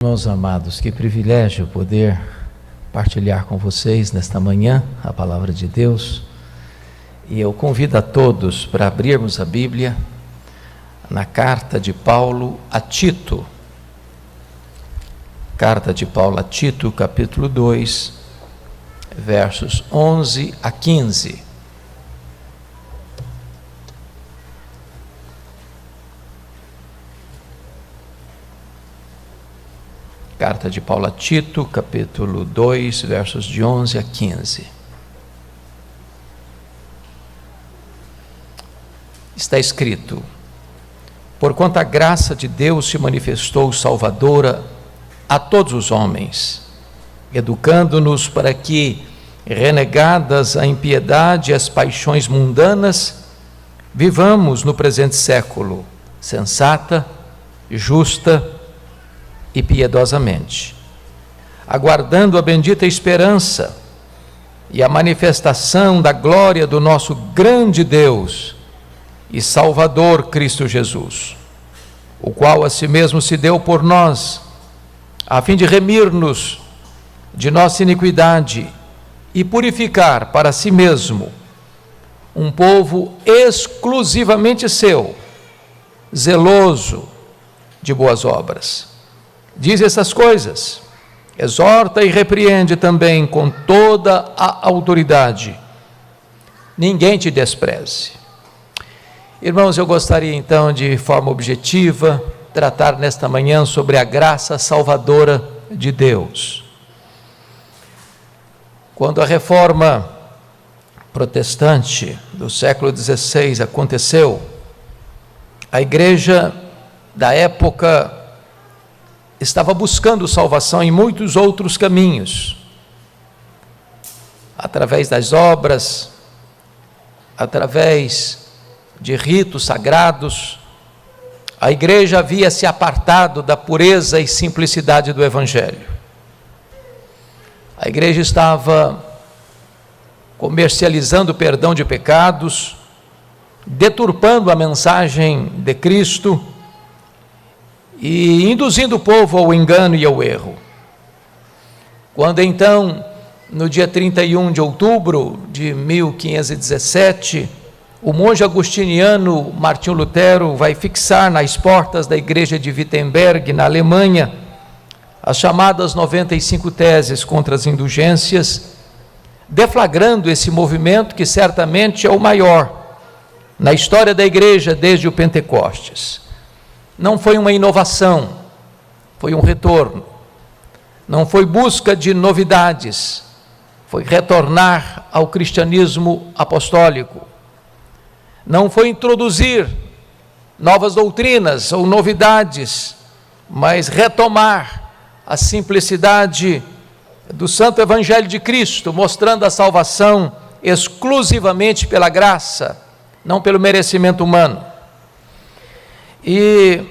Meus amados, que privilégio poder partilhar com vocês nesta manhã a palavra de Deus. E eu convido a todos para abrirmos a Bíblia na carta de Paulo a Tito. Carta de Paulo a Tito, capítulo 2, versos 11 a 15. Carta de Paulo a Tito, capítulo 2, versos de 11 a 15. Está escrito: porquanto a graça de Deus se manifestou salvadora a todos os homens, educando-nos para que, renegadas a impiedade e as paixões mundanas, vivamos no presente século sensata, justa e piedosamente, aguardando a bendita esperança e a manifestação da glória do nosso grande Deus e Salvador Cristo Jesus, o qual a si mesmo se deu por nós, a fim de remir-nos de nossa iniquidade e purificar para si mesmo um povo exclusivamente seu, zeloso de boas obras. Diz essas coisas, exorta e repreende também com toda a autoridade. Ninguém te despreze. Irmãos, eu gostaria então de forma objetiva tratar nesta manhã sobre a graça salvadora de Deus. Quando a reforma protestante do século XVI aconteceu, a igreja da época estava buscando salvação em muitos outros caminhos, através das obras, através de ritos sagrados. A igreja havia se apartado da pureza e simplicidade do Evangelho. A igreja estava comercializando o perdão de pecados, deturpando a mensagem de Cristo e induzindo o povo ao engano e ao erro. Quando então, no dia 31 de outubro de 1517, o monge agostiniano Martinho Lutero vai fixar nas portas da igreja de Wittenberg, na Alemanha, as chamadas 95 teses contra as indulgências, deflagrando esse movimento que certamente é o maior na história da igreja desde o Pentecostes. Não foi uma inovação, foi um retorno. Não foi busca de novidades, foi retornar ao cristianismo apostólico. Não foi introduzir novas doutrinas ou novidades, mas retomar a simplicidade do Santo Evangelho de Cristo, mostrando a salvação exclusivamente pela graça, não pelo merecimento humano. E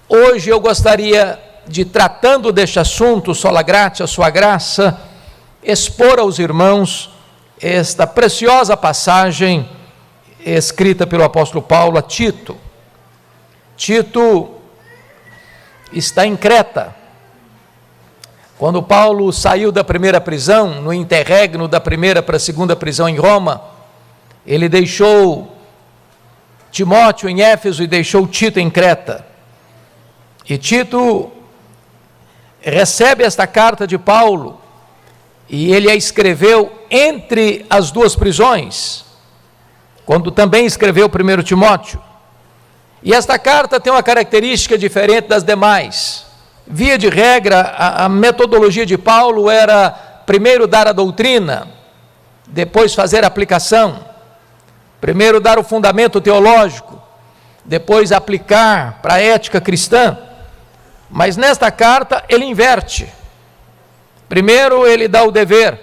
hoje eu gostaria de, tratando deste assunto, sola gratia, sua graça, expor aos irmãos esta preciosa passagem escrita pelo apóstolo Paulo a Tito. Tito está em Creta. Quando Paulo saiu da primeira prisão, no interregno da primeira para a segunda prisão em Roma, ele deixou Timóteo em Éfeso e deixou Tito em Creta. E Tito recebe esta carta de Paulo e ele a escreveu entre as duas prisões, quando também escreveu o 1 Timóteo. E esta carta tem uma característica diferente das demais. Via de regra, a metodologia de Paulo era primeiro dar a doutrina, depois fazer a aplicação. Primeiro dar o fundamento teológico, depois aplicar para a ética cristã. Mas nesta carta ele inverte. Primeiro ele dá o dever,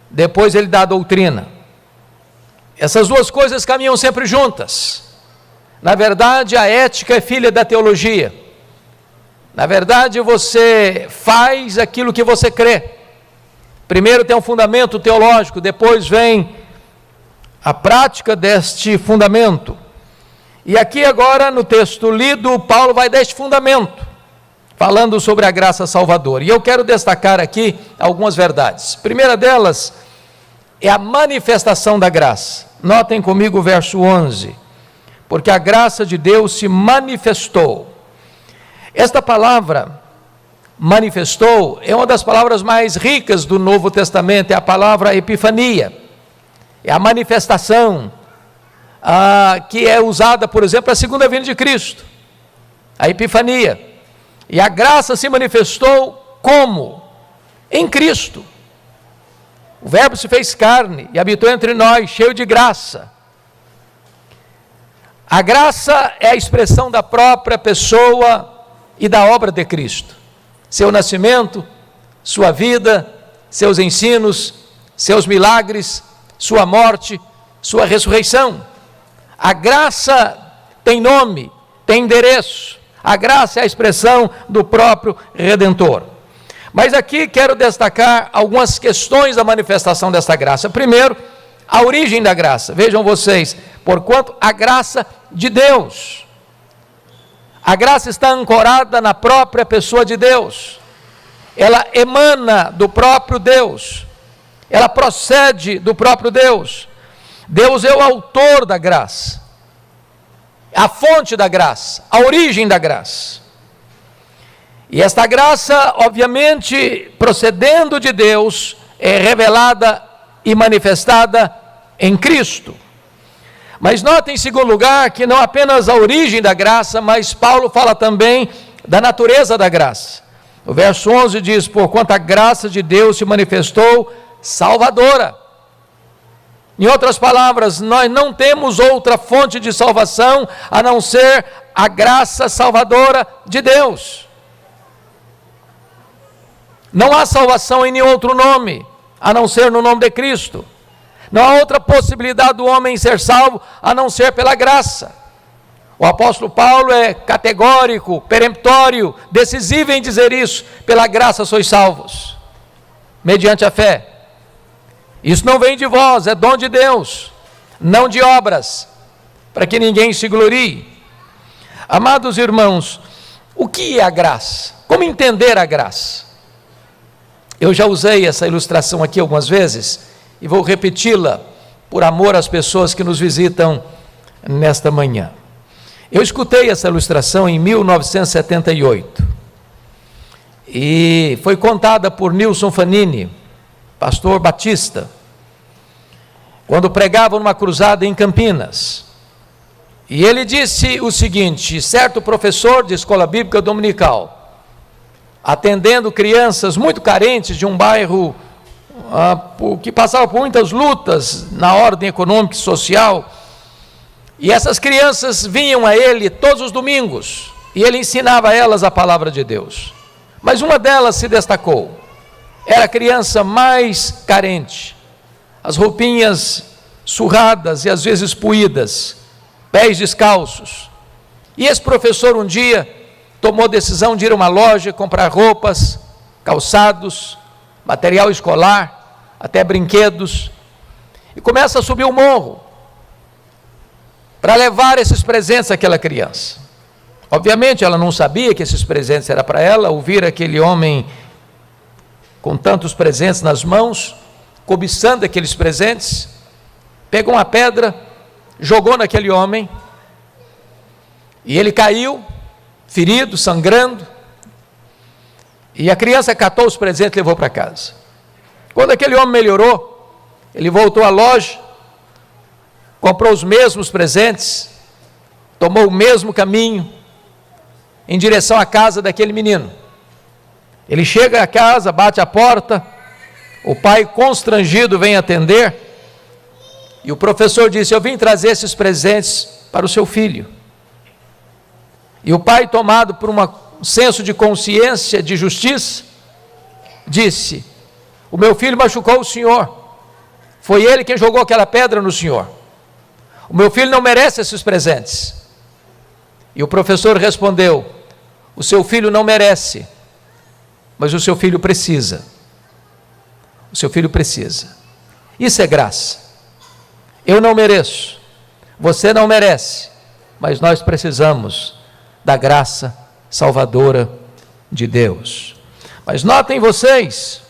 depois ele dá a doutrina. Essas duas coisas caminham sempre juntas. Na verdade, a ética é filha da teologia. Na verdade, você faz aquilo que você crê. Primeiro tem um fundamento teológico, depois vem a prática deste fundamento. E aqui agora, no texto lido, Paulo vai dar este fundamento. falando sobre a graça salvadora. E eu quero destacar aqui algumas verdades. A primeira delas é a manifestação da graça. Notem comigo o verso 11. Porque a graça de Deus se manifestou. Esta palavra, manifestou, é uma das palavras mais ricas do Novo Testamento, é a palavra epifania. É a manifestação que é usada, por exemplo, a segunda vinda de Cristo. A epifania. E a graça se manifestou como? Em Cristo. O Verbo se fez carne e habitou entre nós, cheio de graça. A graça é a expressão da própria pessoa e da obra de Cristo. Seu nascimento, sua vida, seus ensinos, seus milagres, sua morte, sua ressurreição. A graça tem nome, tem endereço. A graça é a expressão do próprio Redentor. Mas aqui quero destacar algumas questões da manifestação dessa graça. Primeiro, a origem da graça. Vejam vocês, porquanto a graça de Deus. A graça está ancorada na própria pessoa de Deus. Ela emana do próprio Deus. Ela procede do próprio Deus. Deus é o autor da graça, a fonte da graça, a origem da graça. E esta graça, obviamente, procedendo de Deus, é revelada e manifestada em Cristo. Mas notem, em segundo lugar, que não apenas a origem da graça, mas Paulo fala também da natureza da graça. O verso 11 diz: porquanto a graça de Deus se manifestou salvadora. Em outras palavras, nós não temos outra fonte de salvação a não ser a graça salvadora de Deus. Não há salvação em nenhum outro nome, a não ser no nome de Cristo. Não há outra possibilidade do homem ser salvo, a não ser pela graça. O apóstolo Paulo é categórico, peremptório, decisivo em dizer isso: pela graça sois salvos, mediante a fé. Isso não vem de vós, é dom de Deus, não de obras, para que ninguém se glorie. Amados irmãos, o que é a graça? Como entender a graça? Eu já usei essa ilustração aqui algumas vezes e vou repeti-la por amor às pessoas que nos visitam nesta manhã. Eu escutei essa ilustração em 1978 e foi contada por Nilson Fanini, pastor batista, quando pregava numa cruzada em Campinas. E ele disse o seguinte: certo professor de escola bíblica dominical, atendendo crianças muito carentes de um bairro que passava por muitas lutas na ordem econômica e social, e essas crianças vinham a ele todos os domingos, e ele ensinava a elas a palavra de Deus. Mas uma delas se destacou. Era a criança mais carente, as roupinhas surradas e às vezes puídas, pés descalços. E esse professor um dia tomou a decisão de ir a uma loja comprar roupas, calçados, material escolar, até brinquedos, e começa a subir o morro para levar esses presentes àquela criança. Obviamente ela não sabia que esses presentes eram para ela. Ouvir aquele homem com tantos presentes nas mãos, cobiçando aqueles presentes, pegou uma pedra, jogou naquele homem, e ele caiu, ferido, sangrando, e a criança catou os presentes e levou para casa. Quando aquele homem melhorou, ele voltou à loja, comprou os mesmos presentes, tomou o mesmo caminho, em direção à casa daquele menino. Ele chega à casa, bate a porta, o pai constrangido vem atender, e o professor disse: eu vim trazer esses presentes para o seu filho. E o pai, tomado por um senso de consciência, de justiça, disse: o meu filho machucou o senhor, foi ele quem jogou aquela pedra no senhor, o meu filho não merece esses presentes. E o professor respondeu: o seu filho não merece, mas o seu filho precisa. O seu filho precisa. Isso é graça. Eu não mereço, você não merece, mas nós precisamos da graça salvadora de Deus. Mas notem vocês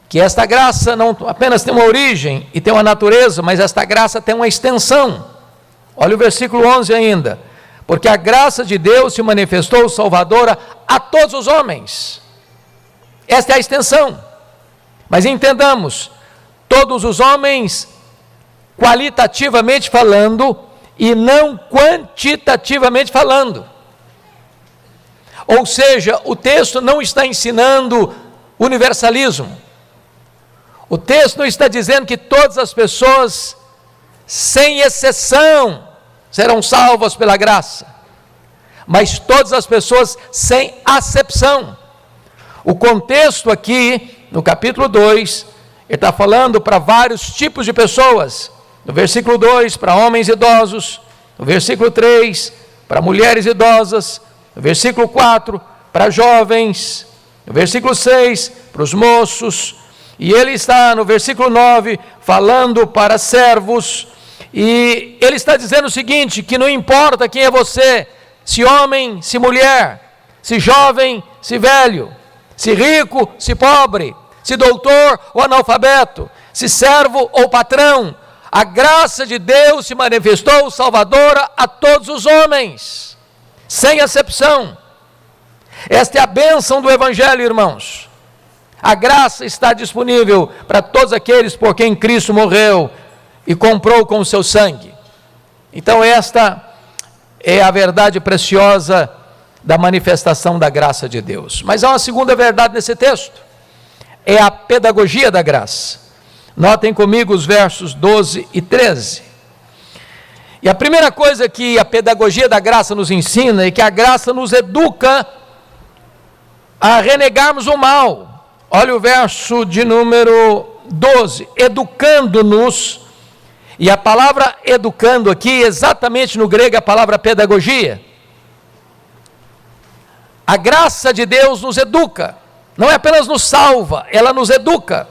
que esta graça não apenas tem uma origem e tem uma natureza, mas esta graça tem uma extensão. Olha o versículo 11 ainda. Porque a graça de Deus se manifestou salvadora a todos os homens. Esta é a extensão. Mas entendamos, todos os homens, qualitativamente falando, e não quantitativamente falando. Ou seja, o texto não está ensinando universalismo. O texto não está dizendo que todas as pessoas, sem exceção, serão salvas pela graça, mas todas as pessoas sem acepção. O contexto aqui, no capítulo 2, ele está falando para vários tipos de pessoas. No versículo 2, para homens idosos. No versículo 3, para mulheres idosas. No versículo 4, para jovens. No versículo 6, para os moços. E ele está no versículo 9, falando para servos. E ele está dizendo o seguinte, que não importa quem é você, se homem, se mulher, se jovem, se velho, se rico, se pobre, se doutor ou analfabeto, se servo ou patrão, a graça de Deus se manifestou salvadora a todos os homens, sem acepção. Esta é a bênção do Evangelho, irmãos. A graça está disponível para todos aqueles por quem Cristo morreu e comprou com o seu sangue. Então esta é a verdade preciosa da manifestação da graça de Deus. Mas há uma segunda verdade nesse texto. É a pedagogia da graça. Notem comigo os versos 12 e 13. E a primeira coisa que a pedagogia da graça nos ensina é que a graça nos educa a renegarmos o mal. Olha o verso de número 12. Educando-nos. E a palavra educando aqui, exatamente no grego, é a palavra pedagogia. A graça de Deus nos educa. Não é apenas nos salva, ela nos educa.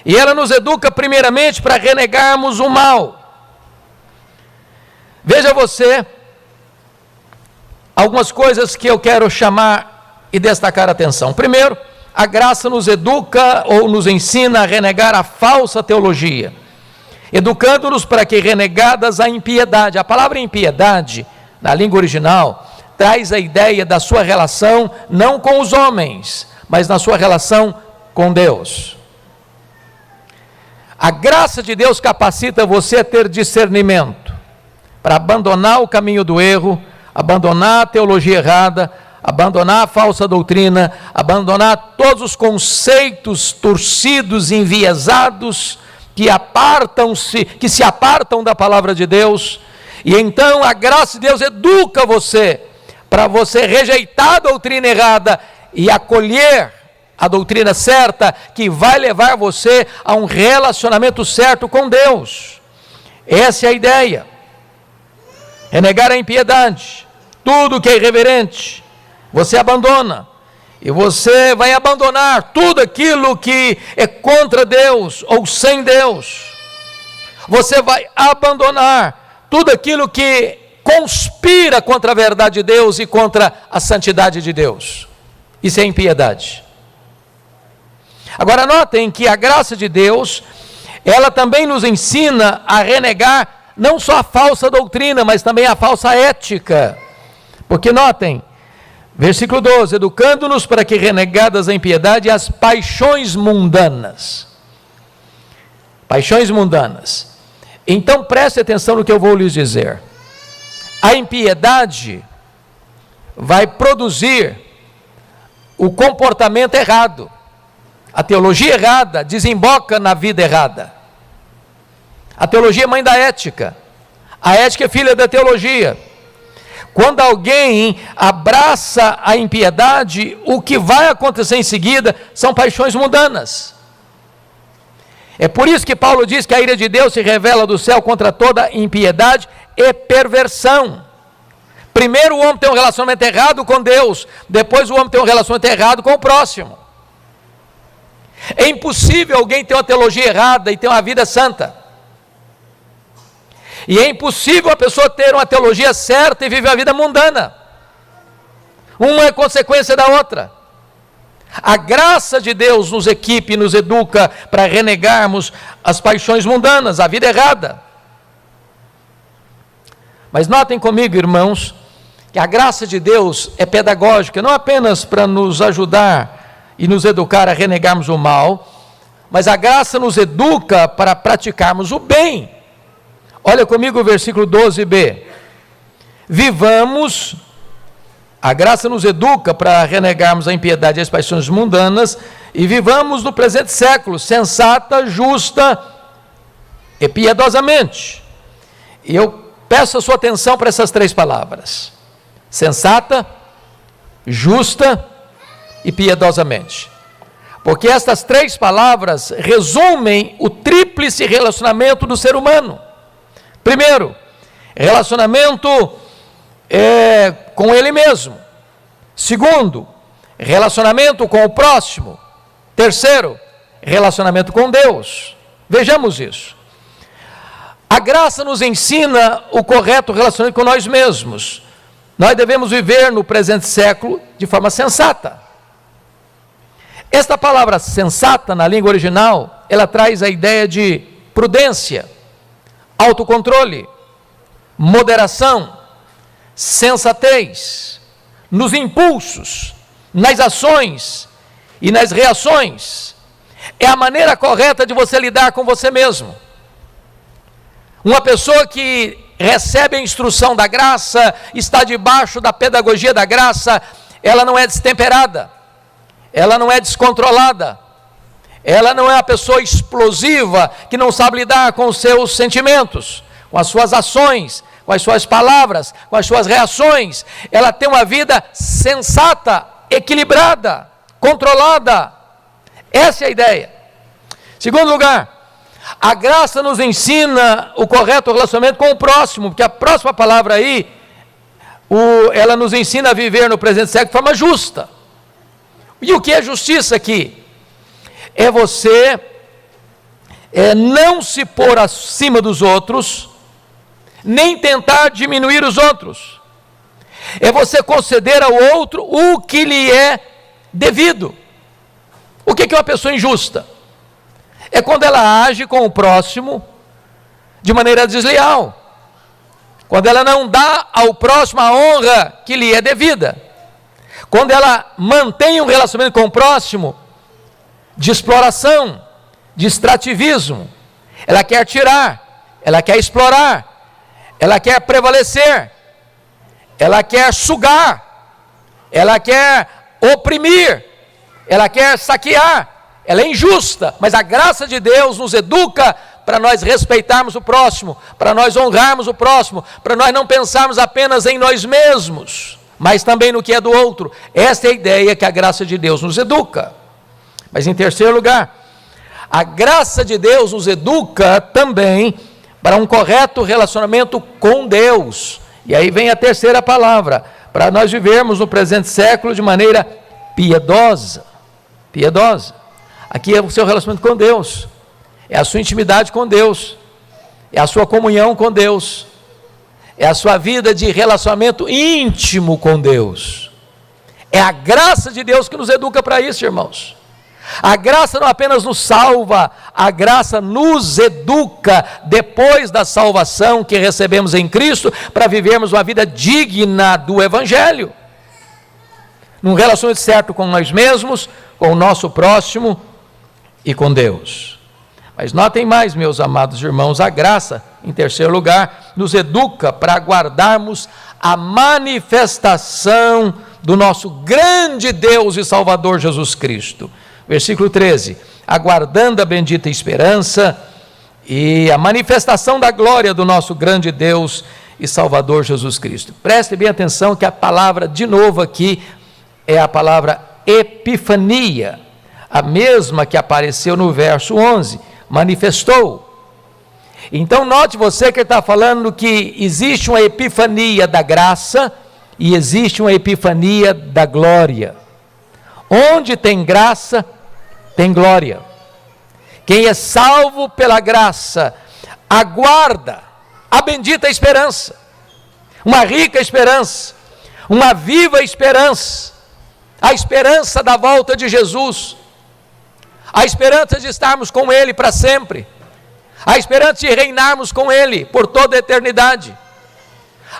E ela nos educa primeiramente para renegarmos o mal. Veja você, algumas coisas que eu quero chamar e destacar a atenção. Primeiro, a graça nos educa ou nos ensina a renegar a falsa teologia, educando-nos para que renegadas a impiedade. A palavra impiedade, na língua original, traz a ideia da sua relação não com os homens, mas na sua relação com Deus. A graça de Deus capacita você a ter discernimento, para abandonar o caminho do erro, abandonar a teologia errada, abandonar a falsa doutrina, abandonar todos os conceitos torcidos, enviesados, que se apartam da palavra de Deus. E então a graça de Deus educa você, para você rejeitar a doutrina errada e acolher a doutrina certa, que vai levar você a um relacionamento certo com Deus. Essa é a ideia. Renegar a impiedade, tudo que é irreverente, você abandona. E você vai abandonar tudo aquilo que é contra Deus ou sem Deus. Você vai abandonar tudo aquilo que conspira contra a verdade de Deus e contra a santidade de Deus. Isso é impiedade. Agora notem que a graça de Deus, ela também nos ensina a renegar não só a falsa doutrina, mas também a falsa ética. Porque notem, versículo 12, educando-nos para que renegadas a impiedade as paixões mundanas. Paixões mundanas. Então preste atenção no que eu vou lhes dizer. A impiedade vai produzir o comportamento errado. A teologia errada desemboca na vida errada. A teologia é mãe da ética. A ética é filha da teologia. Quando alguém abraça a impiedade, o que vai acontecer em seguida são paixões mundanas. É por isso que Paulo diz que a ira de Deus se revela do céu contra toda impiedade e perversão. Primeiro o homem tem um relacionamento errado com Deus, depois o homem tem um relacionamento errado com o próximo. É impossível alguém ter uma teologia errada e ter uma vida santa. E é impossível a pessoa ter uma teologia certa e viver a vida mundana. Uma é consequência da outra. A graça de Deus nos equipe e nos educa para renegarmos as paixões mundanas, a vida errada. Mas notem comigo, irmãos, que a graça de Deus é pedagógica, não apenas para nos ajudar e nos educar a renegarmos o mal, mas a graça nos educa para praticarmos o bem. Olha comigo o versículo 12b. Vivamos, a graça nos educa para renegarmos a impiedade e as paixões mundanas, e vivamos no presente século, sensata, justa e piedosamente. E eu peço a sua atenção para essas três palavras: sensata, justa e piedosamente. Porque estas três palavras resumem o tríplice relacionamento do ser humano. Primeiro, relacionamento com ele mesmo. Segundo, relacionamento com o próximo. Terceiro, relacionamento com Deus. Vejamos isso. A graça nos ensina o correto relacionamento com nós mesmos. Nós devemos viver no presente século de forma sensata. Esta palavra sensata, na língua original, ela traz a ideia de prudência, autocontrole, moderação, sensatez, nos impulsos, nas ações e nas reações. É a maneira correta de você lidar com você mesmo. Uma pessoa que recebe a instrução da graça, está debaixo da pedagogia da graça, ela não é destemperada, ela não é descontrolada, ela não é uma pessoa explosiva, que não sabe lidar com os seus sentimentos, com as suas ações, com as suas palavras, com as suas reações. Ela tem uma vida sensata, equilibrada, controlada. Essa é a ideia. Segundo lugar, a graça nos ensina o correto relacionamento com o próximo, porque a próxima palavra aí, ela nos ensina a viver no presente século de forma justa. E o que é justiça aqui? É você não se pôr acima dos outros, nem tentar diminuir os outros. É você conceder ao outro o que lhe é devido. O que é uma pessoa injusta? É quando ela age com o próximo de maneira desleal, quando ela não dá ao próximo a honra que lhe é devida, quando ela mantém um relacionamento com o próximo de exploração, de extrativismo. Ela quer tirar, ela quer explorar, ela quer prevalecer, ela quer sugar, ela quer oprimir, ela quer saquear. Ela é injusta, mas a graça de Deus nos educa para nós respeitarmos o próximo, para nós honrarmos o próximo, para nós não pensarmos apenas em nós mesmos, mas também no que é do outro. Esta é a ideia que a graça de Deus nos educa. Mas em terceiro lugar, a graça de Deus nos educa também para um correto relacionamento com Deus. E aí vem a terceira palavra, para nós vivermos no presente século de maneira piedosa. Piedosa. Aqui é o seu relacionamento com Deus, é a sua intimidade com Deus, é a sua comunhão com Deus, é a sua vida de relacionamento íntimo com Deus. É a graça de Deus que nos educa para isso, irmãos. A graça não apenas nos salva, a graça nos educa depois da salvação que recebemos em Cristo, para vivermos uma vida digna do Evangelho, num relacionamento certo com nós mesmos, com o nosso próximo e com Deus. Mas notem mais, meus amados irmãos, a graça, em terceiro lugar, nos educa para aguardarmos a manifestação do nosso grande Deus e Salvador Jesus Cristo. Versículo 13, aguardando a bendita esperança e a manifestação da glória do nosso grande Deus e Salvador Jesus Cristo. Preste bem atenção que a palavra, de novo aqui, é a palavra epifania, a mesma que apareceu no verso 11, manifestou. Então note você que ele está falando que existe uma epifania da graça e existe uma epifania da glória. Onde tem graça, tem glória. Quem é salvo pela graça, aguarda a bendita esperança, uma rica esperança, uma viva esperança, a esperança da volta de Jesus, a esperança de estarmos com Ele para sempre, a esperança de reinarmos com Ele por toda a eternidade,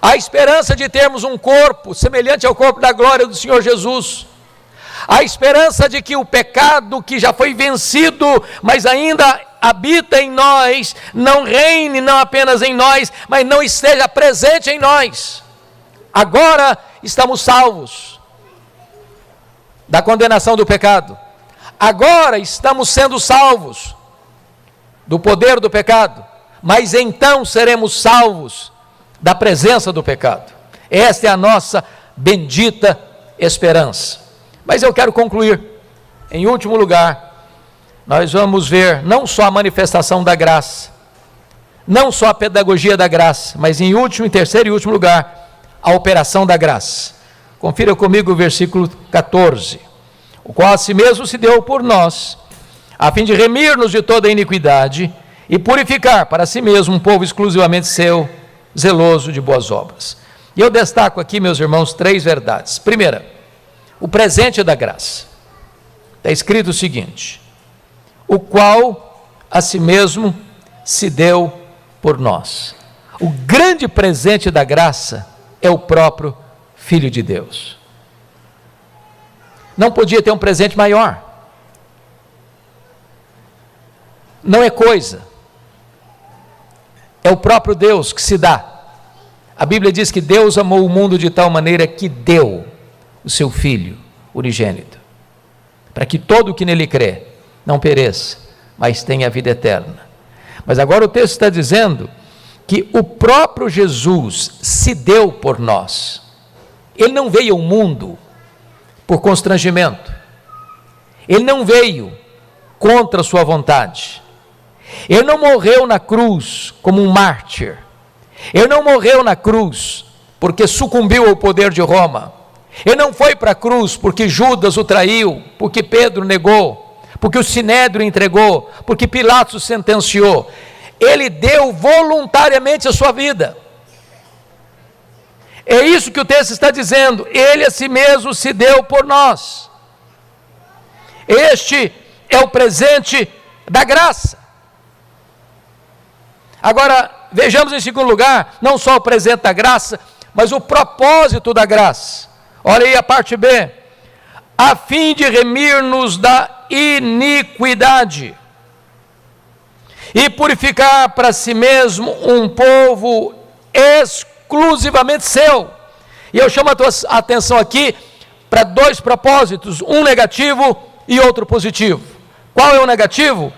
a esperança de termos um corpo semelhante ao corpo da glória do Senhor Jesus, a esperança de que o pecado que já foi vencido, mas ainda habita em nós, não reine não apenas em nós, mas não esteja presente em nós. Agora estamos salvos da condenação do pecado. Agora estamos sendo salvos do poder do pecado, mas então seremos salvos da presença do pecado. Esta é a nossa bendita esperança. Mas eu quero concluir, em último lugar, nós vamos ver não só a manifestação da graça, não só a pedagogia da graça, mas em terceiro e último lugar, a operação da graça. Confira comigo o versículo 14. O qual a si mesmo se deu por nós, a fim de remir-nos de toda a iniquidade e purificar para si mesmo um povo exclusivamente seu, zeloso de boas obras. E eu destaco aqui, meus irmãos, 3 verdades. Primeira, o presente da graça. Está escrito o seguinte: o qual a si mesmo se deu por nós. O grande presente da graça é o próprio Filho de Deus. Não podia ter um presente maior. Não é coisa. É o próprio Deus que se dá. A Bíblia diz que Deus amou o mundo de tal maneira que deu o seu Filho unigênito, para que todo o que nele crê não pereça, mas tenha a vida eterna. Mas agora o texto está dizendo que o próprio Jesus se deu por nós. Ele não veio ao mundo por constrangimento, ele não veio contra a sua vontade, ele não morreu na cruz como um mártir, ele não morreu na cruz porque sucumbiu ao poder de Roma, ele não foi para a cruz porque Judas o traiu, porque Pedro negou, porque o Sinédrio entregou, porque Pilatos sentenciou. Ele deu voluntariamente a sua vida. É isso que o texto está dizendo. Ele a si mesmo se deu por nós. Este é o presente da graça. Agora, vejamos em segundo lugar, não só o presente da graça, mas o propósito da graça. Olha aí a parte B. A fim de remir-nos da iniquidade e purificar para si mesmo um povo exclusivamente seu. E eu chamo a tua atenção aqui para 2 propósitos, um negativo e outro positivo. Qual é o negativo?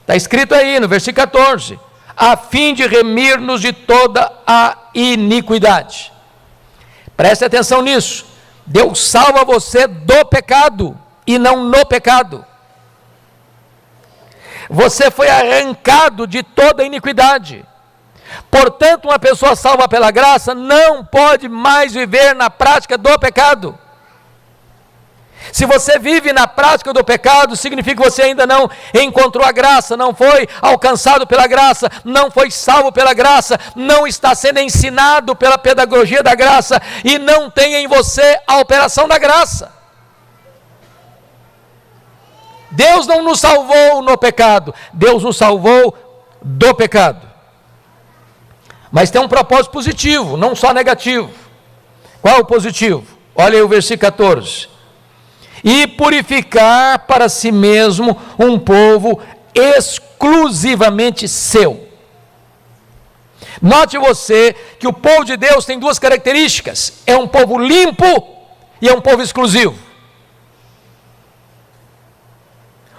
Está escrito aí no versículo 14: a fim de remir-nos de toda a iniquidade. Preste atenção nisso. Deus salva você do pecado e não no pecado. Você foi arrancado de toda a iniquidade. Portanto, uma pessoa salva pela graça não pode mais viver na prática do pecado. Se você vive na prática do pecado, significa que você ainda não encontrou a graça, não foi alcançado pela graça, não foi salvo pela graça, não está sendo ensinado pela pedagogia da graça e não tem em você a operação da graça. Deus não nos salvou no pecado, Deus nos salvou do pecado. Mas tem um propósito positivo, não só negativo. Qual é o positivo? Olha aí o versículo 14. E purificar para si mesmo um povo exclusivamente seu. Note você que o povo de Deus tem 2 características: é um povo limpo e é um povo exclusivo.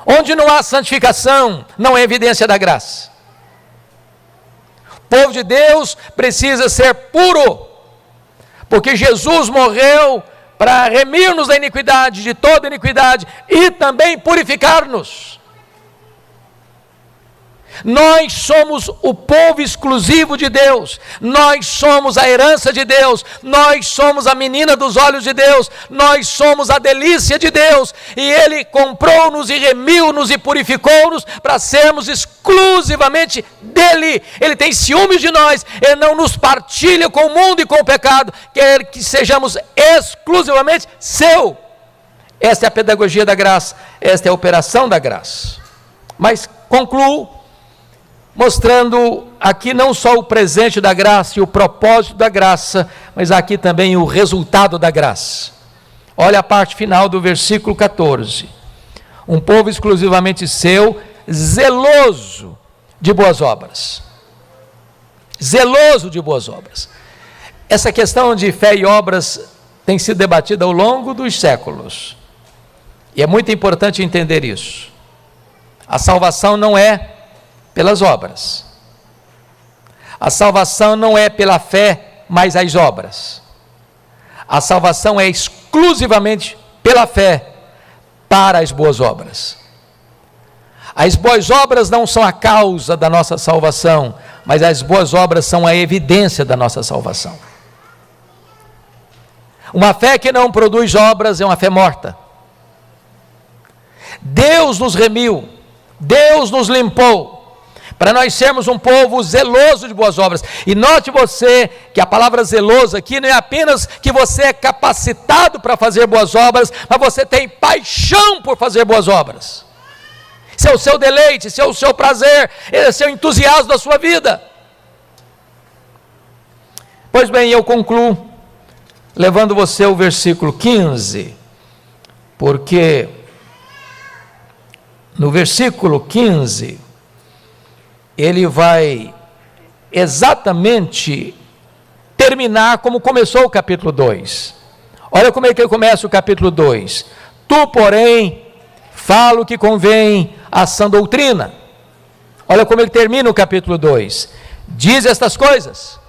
Onde não há santificação, não há evidência da graça. O povo de Deus precisa ser puro, porque Jesus morreu para remir-nos da iniquidade, de toda iniquidade, e também purificar-nos. Nós somos o povo exclusivo de Deus, nós somos a herança de Deus, nós somos a menina dos olhos de Deus, nós somos a delícia de Deus, e Ele comprou-nos e remiu-nos e purificou-nos para sermos exclusivamente dEle. Ele tem ciúmes de nós, Ele não nos partilha com o mundo e com o pecado, quer que sejamos exclusivamente seu. Esta é a pedagogia da graça, esta é a operação da graça. Mas concluo mostrando aqui não só o presente da graça e o propósito da graça, mas aqui também o resultado da graça. Olha a parte final do versículo 14. Um povo exclusivamente seu, zeloso de boas obras. Zeloso de boas obras. Essa questão de fé e obras tem sido debatida ao longo dos séculos. E é muito importante entender isso. A salvação não é pelas obras. A salvação não é pela fé, mas as obras. A salvação é exclusivamente pela fé, para as boas obras. As boas obras não são a causa da nossa salvação, mas as boas obras são a evidência da nossa salvação. Uma fé que não produz obras é uma fé morta. Deus nos remiu, Deus nos limpou, para nós sermos um povo zeloso de boas obras. E note você que a palavra zeloso aqui não é apenas que você é capacitado para fazer boas obras, mas você tem paixão por fazer boas obras. Esse é o seu deleite, esse é o seu prazer, esse é o entusiasmo da sua vida. Pois bem, eu concluo levando você ao versículo 15, porque no versículo 15, ele vai exatamente terminar como começou o capítulo 2. Olha como é que começa o capítulo 2. Tu, porém, fala o que convém à sã doutrina. Olha como ele termina o capítulo 2. Diz estas coisas.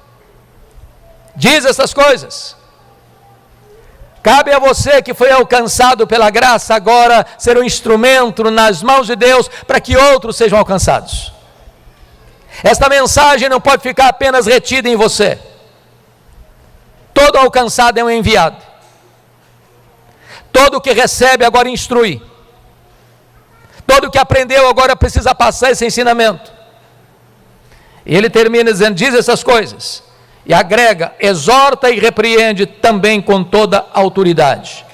Diz estas coisas. Cabe a você que foi alcançado pela graça agora ser um instrumento nas mãos de Deus para que outros sejam alcançados. Esta mensagem não pode ficar apenas retida em você. Todo alcançado é um enviado. Todo que recebe agora instrui. Todo que aprendeu agora precisa passar esse ensinamento. E ele termina dizendo, diz essas coisas. E agrega, exorta e repreende também com toda autoridade.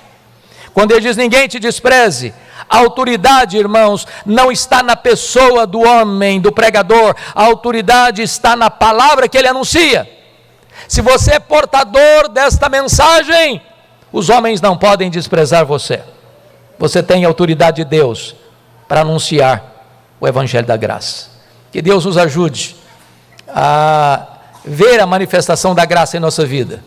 Quando ele diz, ninguém te despreze, a autoridade, irmãos, não está na pessoa do homem, do pregador. A autoridade está na palavra que ele anuncia. Se você é portador desta mensagem, os homens não podem desprezar você. Você tem a autoridade de Deus para anunciar o Evangelho da graça. Que Deus nos ajude a ver a manifestação da graça em nossa vida.